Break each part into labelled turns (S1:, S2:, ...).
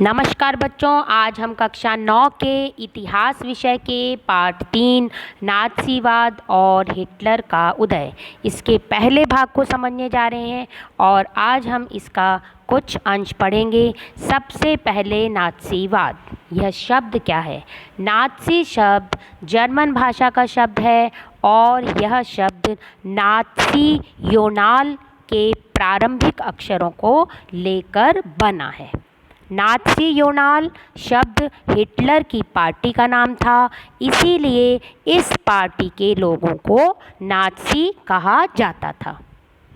S1: नमस्कार बच्चों, आज हम कक्षा 9 के इतिहास विषय के पाठ 3 नाज़ीवाद और हिटलर का उदय इसके पहले भाग को समझने जा रहे हैं और आज हम इसका कुछ अंश पढ़ेंगे। सबसे पहले नाज़ीवाद, यह शब्द क्या है? नाज़ी शब्द जर्मन भाषा का शब्द है और यह शब्द नाज़ी योनाल के प्रारंभिक अक्षरों को लेकर बना है। नाज़ी योनाल शब्द हिटलर की पार्टी का नाम था, इसीलिए इस पार्टी के लोगों को नाज़ी कहा जाता था।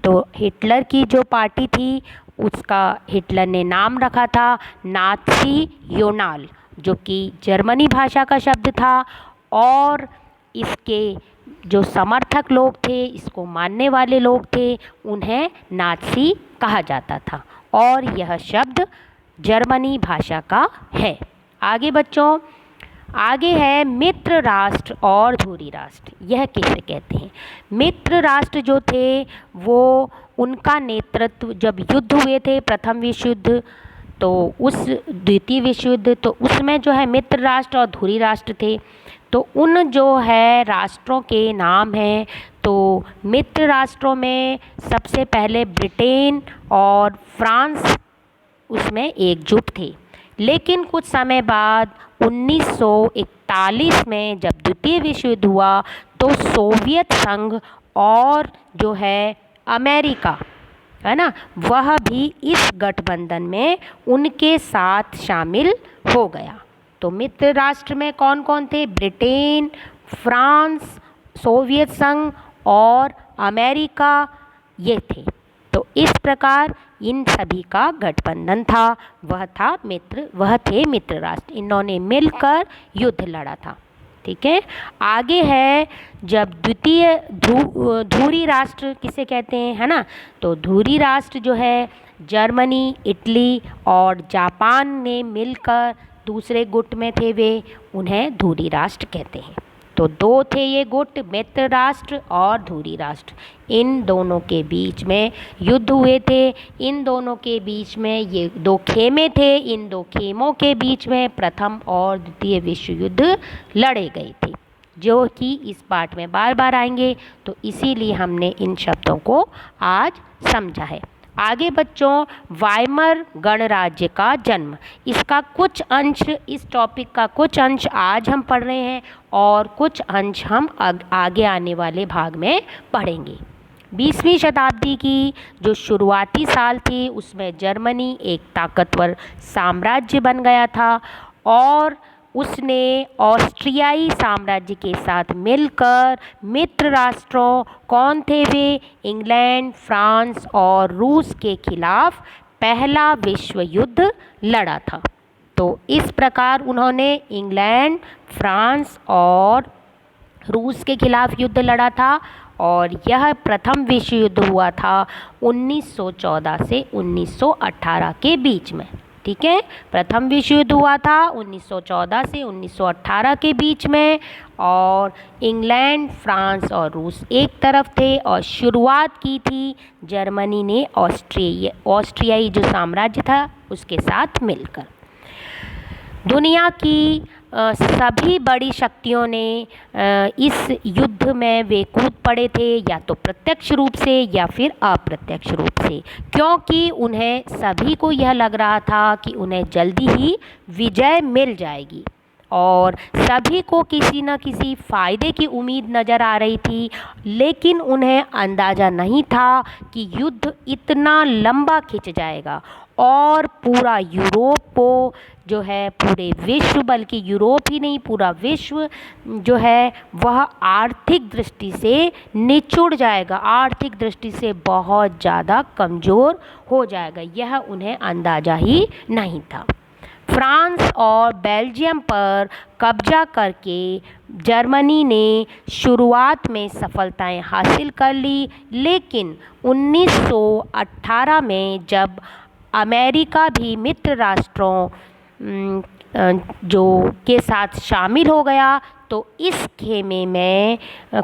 S1: तो हिटलर की जो पार्टी थी उसका हिटलर ने नाम रखा था नाज़ी योनाल, जो कि जर्मनी भाषा का शब्द था और इसके जो समर्थक लोग थे, इसको मानने वाले लोग थे, उन्हें नाज़ी कहा जाता था और यह शब्द जर्मनी भाषा का है। आगे बच्चों, आगे है मित्र राष्ट्र और धुरी राष्ट्र। यह किसे कहते हैं? मित्र राष्ट्र जो थे वो उनका नेतृत्व जब युद्ध हुए थे, प्रथम विश्व युद्ध, तो उस द्वितीय विश्व युद्ध, तो उसमें जो है मित्र राष्ट्र और धुरी राष्ट्र थे। तो उन जो है राष्ट्रों के नाम हैं, तो मित्र राष्ट्रों में सबसे पहले ब्रिटेन और फ्रांस उसमें एकजुट थे। लेकिन कुछ समय बाद 1941 में जब द्वितीय विश्व युद्ध हुआ तो सोवियत संघ और जो है अमेरिका है ना, वह भी इस गठबंधन में उनके साथ शामिल हो गया। तो मित्र राष्ट्र में कौन कौन थे? ब्रिटेन, फ्रांस, सोवियत संघ और अमेरिका, ये थे। तो इस प्रकार इन सभी का गठबंधन था, वह थे मित्र राष्ट्र। इन्होंने मिलकर युद्ध लड़ा था। ठीक है। आगे है जब द्वितीय धुरी राष्ट्र किसे कहते हैं, है ना? तो धुरी राष्ट्र जो है जर्मनी, इटली और जापान ने मिलकर दूसरे गुट में थे, वे उन्हें धुरी राष्ट्र कहते हैं। तो दो थे ये गुट, मित्र राष्ट्र और धुरी राष्ट्र। इन दोनों के बीच में युद्ध हुए थे। इन दोनों के बीच में ये दो खेमे थे। इन दो खेमों के बीच में प्रथम और द्वितीय विश्व युद्ध लड़े गए थे, जो कि इस पाठ में बार बार आएंगे। तो इसीलिए हमने इन शब्दों को आज समझा है। आगे बच्चों, वाइमर गणराज्य का जन्म, इसका कुछ अंश, इस टॉपिक का कुछ अंश आज हम पढ़ रहे हैं और कुछ अंश हम आगे आने वाले भाग में पढ़ेंगे। 20वीं शताब्दी की जो शुरुआती साल थी उसमें जर्मनी एक ताकतवर साम्राज्य बन गया था और उसने ऑस्ट्रियाई साम्राज्य के साथ मिलकर मित्र राष्ट्रों, कौन थे वे? इंग्लैंड, फ्रांस और रूस के खिलाफ पहला विश्व युद्ध लड़ा था। तो इस प्रकार उन्होंने इंग्लैंड, फ्रांस और रूस के खिलाफ युद्ध लड़ा था और यह प्रथम विश्व युद्ध हुआ था 1914 से 1918 के बीच में। ठीक है, प्रथम विश्व युद्ध हुआ था 1914 से 1918 के बीच में और इंग्लैंड, फ्रांस और रूस एक तरफ थे और शुरुआत की थी जर्मनी ने ऑस्ट्रियाई जो साम्राज्य था उसके साथ मिलकर। दुनिया की सभी बड़ी शक्तियों ने इस युद्ध में वे कूद पड़े थे, या तो प्रत्यक्ष रूप से या फिर अप्रत्यक्ष रूप से, क्योंकि उन्हें सभी को यह लग रहा था कि उन्हें जल्दी ही विजय मिल जाएगी और सभी को किसी न किसी फ़ायदे की उम्मीद नज़र आ रही थी। लेकिन उन्हें अंदाज़ा नहीं था कि युद्ध इतना लंबा खिंच जाएगा और पूरा यूरोप को जो है, पूरे विश्व, बल्कि यूरोप ही नहीं पूरा विश्व जो है वह आर्थिक दृष्टि से निचुड़ जाएगा, आर्थिक दृष्टि से बहुत ज़्यादा कमज़ोर हो जाएगा। यह उन्हें अंदाज़ा ही नहीं था। फ्रांस और बेल्जियम पर कब्जा करके जर्मनी ने शुरुआत में सफलताएं हासिल कर ली, लेकिन 1918 में जब अमेरिका भी मित्र राष्ट्रों जो के साथ शामिल हो गया तो इस खेमे में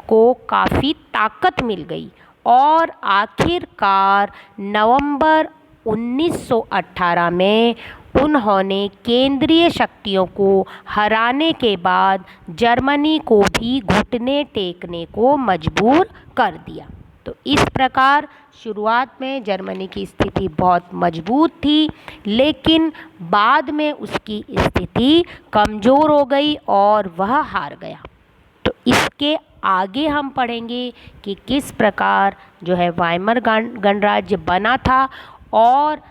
S1: को काफ़ी ताकत मिल गई और आखिरकार नवंबर 1918 में उन्होंने केंद्रीय शक्तियों को हराने के बाद जर्मनी को भी घुटने टेकने को मजबूर कर दिया। तो इस प्रकार शुरुआत में जर्मनी की स्थिति बहुत मजबूत थी, लेकिन बाद में उसकी स्थिति कमज़ोर हो गई और वह हार गया। तो इसके आगे हम पढ़ेंगे कि किस प्रकार जो है वाइमर गणराज्य बना था और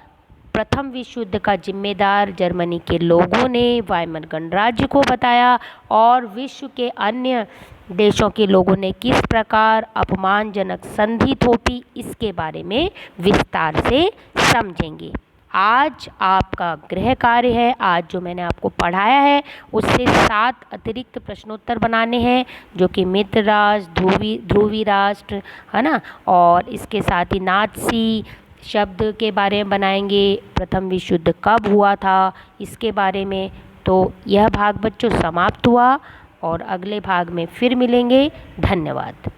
S1: प्रथम विश्व युद्ध का जिम्मेदार जर्मनी के लोगों ने वाइमर गणराज्य को बताया और विश्व के अन्य देशों के लोगों ने किस प्रकार अपमानजनक संधि थोपी, इसके बारे में विस्तार से समझेंगे। आज आपका गृह कार्य है, आज जो मैंने आपको पढ़ाया है उससे 7 अतिरिक्त प्रश्नोत्तर बनाने हैं, जो कि मित्र राष्ट्र, ध्रुवी राष्ट्र, है ना, और इसके साथ ही नाज़ी शब्द के बारे में बनाएंगे, प्रथम विश्व युद्ध कब हुआ था इसके बारे में। तो यह भाग बच्चों समाप्त हुआ और अगले भाग में फिर मिलेंगे। धन्यवाद।